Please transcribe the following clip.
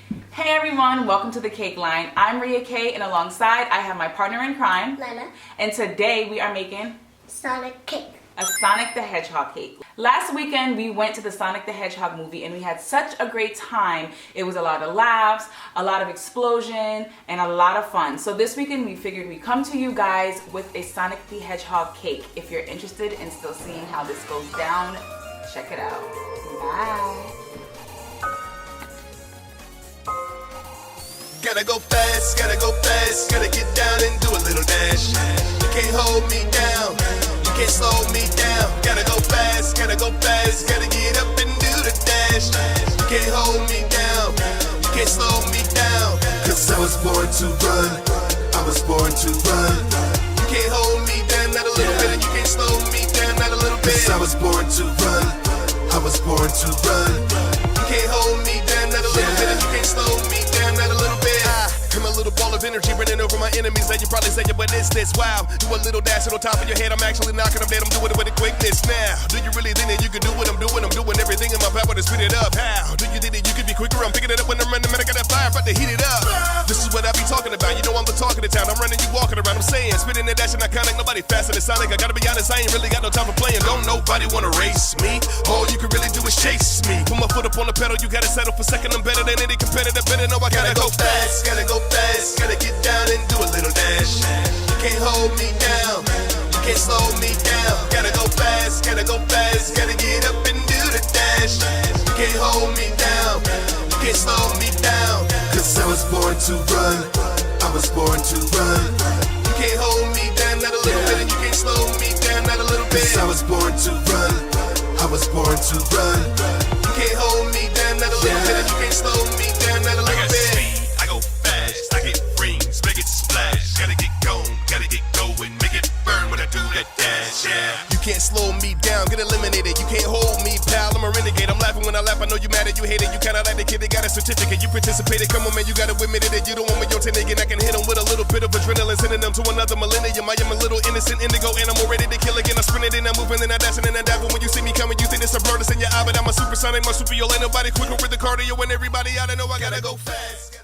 Hey everyone, welcome to the Cake Line. I'm Ria K, and alongside I have my partner in crime, Lena. And today we are making Sonic cake. a Sonic the Hedgehog cake. Last weekend we went to the Sonic the Hedgehog movie and we had such a great time. It was a lot of laughs, a lot of explosion, and a lot of fun. So this weekend we figured we'd come to you guys with a Sonic the Hedgehog cake. If you're interested in still seeing how this goes down, check it out. Bye. Gotta go fast, gotta get down and do a little dash. You can't hold me down, you can't slow me down. Gotta go fast, gotta get up and do the dash. You can't hold me down, you can't slow me down. Cause I was born to run, I was born to run. You can't hold me down, not a little bit, and you can't slow me down, not a little bit. Cause I was born to run, I was born to run. You can't hold me down, not a little bit, and you can't slow me down, not a little bit. I'm a little ball of energy running over my enemies. That you probably say, but it's this. Wow, do a little dash on top of your head. I'm actually knocking them dead. I'm doing it with a quickness now. Do you really think that you can do what I'm doing? I'm doing everything in my power to speed it up. How do you think that you could be quicker? I'm picking it up when I'm running. Man, I got that fire, about to heat it up. This is what I be talking about. You know I'm the talk of the town. I'm running, you walking around. I'm saying, spitting and dashing iconic. Nobody faster than Sonic. I gotta be honest, I ain't really got no time for playing. Don't nobody wanna race me. All you can really do is chase me. Put my foot up on the pedal. You gotta settle for second. I'm better than any competitor. Better know I gotta go fast. Gotta go fast. Gotta get down and do a little dash. You can't hold me down, you can't slow me down. Gotta go fast, gotta get up and do the dash. You can't hold me down, you can't slow me down. Cause I was born to run, I was born to run. You can't hold me down, not a little bit, and you can't slow me down, not a little bit. Cause I was born to run, I was born to run. You can't hold me down, not a little bit, and you can't slow me down, not a little bit. I go fast, I get rings, make it splash. Gotta get going, make it burn when I do that dash, yeah. You can't slow me down, get eliminated. You can't hold me, pal, I'm a renegade. I'm laughing when I laugh, I know you mad and you hate it. You kinda like the kid that got a certificate. You participated, come on man, you gotta admit it. You don't want me on 10 again, I can hit him with a little bit of adrenaline. Sending them to another millennium. I am a little innocent indigo animal, ready to kill again. I sprint it and I'm moving and I dashing and I dive. When you see me coming, you think it's a bird that's in your eye. But I'm a supersonic marsupial, ain't nobody quicker with the cardio. And everybody, I don't know, I gotta go fast.